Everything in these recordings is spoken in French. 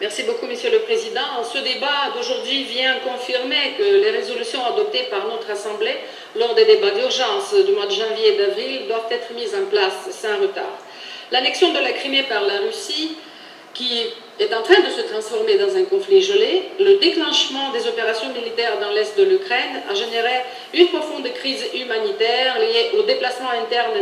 Merci beaucoup, Monsieur le Président. Ce débat d'aujourd'hui vient confirmer que les résolutions adoptées par notre Assemblée lors des débats d'urgence du mois de janvier et d'avril doivent être mises en place sans retard. L'annexion de la Crimée par la Russie, qui est en train de se transformer dans un conflit gelé, le déclenchement des opérations militaires dans l'est de l'Ukraine a généré une profonde crise humanitaire liée au déplacement interne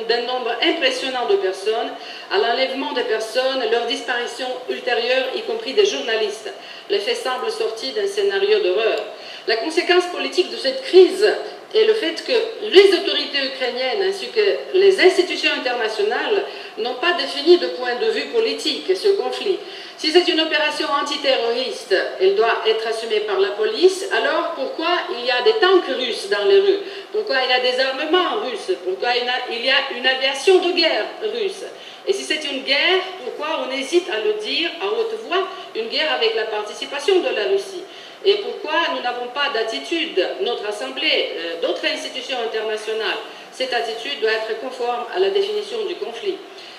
d'un nombre impressionnant de personnes, à l'enlèvement des personnes, leur disparition ultérieure, y compris des journalistes. Les faits semblent sortis d'un scénario d'horreur. La conséquence politique de cette crise est le fait que les autorités ukrainiennes ainsi que les institutions internationales n'ont pas défini de point de vue politique ce conflit. Si c'est une opération antiterroriste, elle doit être assumée par la police, alors pourquoi il y a des tanks russes dans les rues? Pourquoi il y a des armements russes? Pourquoi il y a une aviation de guerre russe? Et si c'est une guerre, pourquoi on hésite à le dire à haute voix, une guerre avec la participation de la Russie? Et pourquoi nous n'avons pas d'attitude, notre Assemblée, d'autres institutions internationales? Cette attitude doit être conforme à la définition du conflit.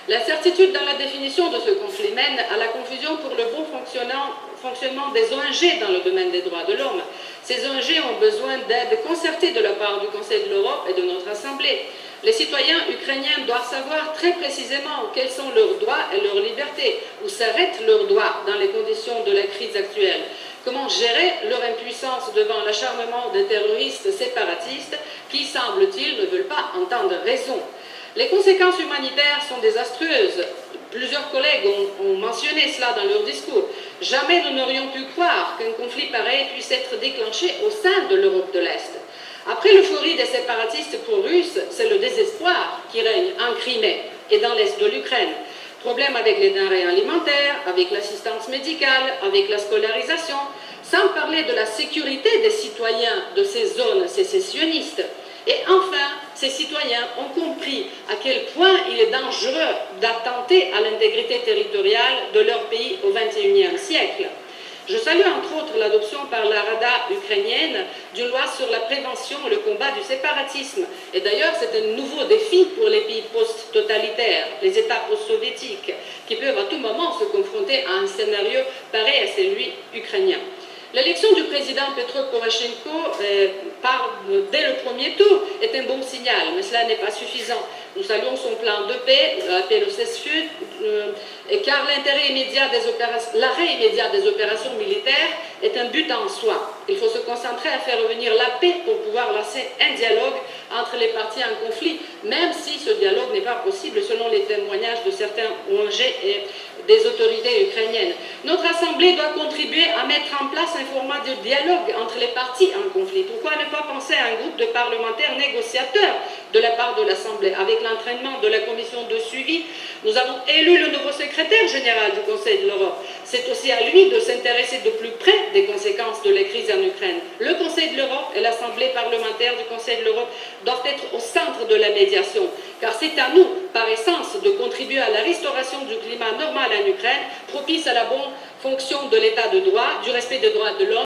L'incertitude dans la définition de ce conflit mène à la confusion pour le bon fonctionnement des ONG dans le domaine des droits de l'homme. Ces ONG ont besoin d'aide concertée de la part du Conseil de l'Europe et de notre Assemblée. Les citoyens ukrainiens doivent savoir très précisément quels sont leurs droits et leurs libertés, où s'arrêtent leurs droits dans les conditions de la crise actuelle. Comment gérer leur impuissance devant l'acharnement des terroristes séparatistes qui, semble-t-il, ne veulent pas entendre raison. Les conséquences humanitaires sont désastreuses. Plusieurs collègues ont mentionné cela dans leur discours. Jamais nous n'aurions pu croire qu'un conflit pareil puisse être déclenché au sein de l'Europe de l'Est. Après l'euphorie des séparatistes pro-russes, c'est le désespoir qui règne en Crimée et dans l'Est de l'Ukraine. Problèmes avec les denrées alimentaires, avec l'assistance médicale, avec la scolarisation, sans parler de la sécurité des citoyens de ces zones sécessionnistes. Et enfin, ces citoyens ont compris à quel point il est dangereux d'attenter à l'intégrité territoriale de leur pays au XXIe siècle. Je salue entre autres l'adoption par la Rada ukrainienne d'une loi sur la prévention et le combat du séparatisme. Et d'ailleurs, c'est un nouveau défi pour les pays post-totalitaires, les États post-soviétiques, qui peuvent à tout moment se confronter à un scénario pareil à celui ukrainien. L'élection du président Petro Poroshenko dès le premier tour est un bon signal, mais cela n'est pas suffisant. Nous saluons son plan de paix, l'appel au cessez-le-feu, car l'arrêt immédiat des opérations militaires est un but en soi. Il faut se concentrer à faire revenir la paix pour pouvoir lancer un dialogue entre les parties en conflit, même si ce dialogue n'est pas possible selon les témoignages de certains ONG et des autorités ukrainiennes. Notre Assemblée doit contribuer à mettre en place un format de dialogue entre les parties en conflit. Pourquoi ne pas penser à un groupe de parlementaires négociateurs de la part de l'Assemblée? Avec l'entraînement de la commission de suivi, nous avons élu le nouveau secrétaire général du Conseil de l'Europe. C'est aussi à lui de s'intéresser de plus près des conséquences de la crise en Ukraine. Le Conseil de l'Europe et l'Assemblée parlementaire du Conseil de l'Europe doivent être au centre de la médiation, car c'est à nous, par essence, de contribuer à la restauration du climat normal en Ukraine, propice à la bonne fonction de l'état de droit, du respect des droits de l'homme.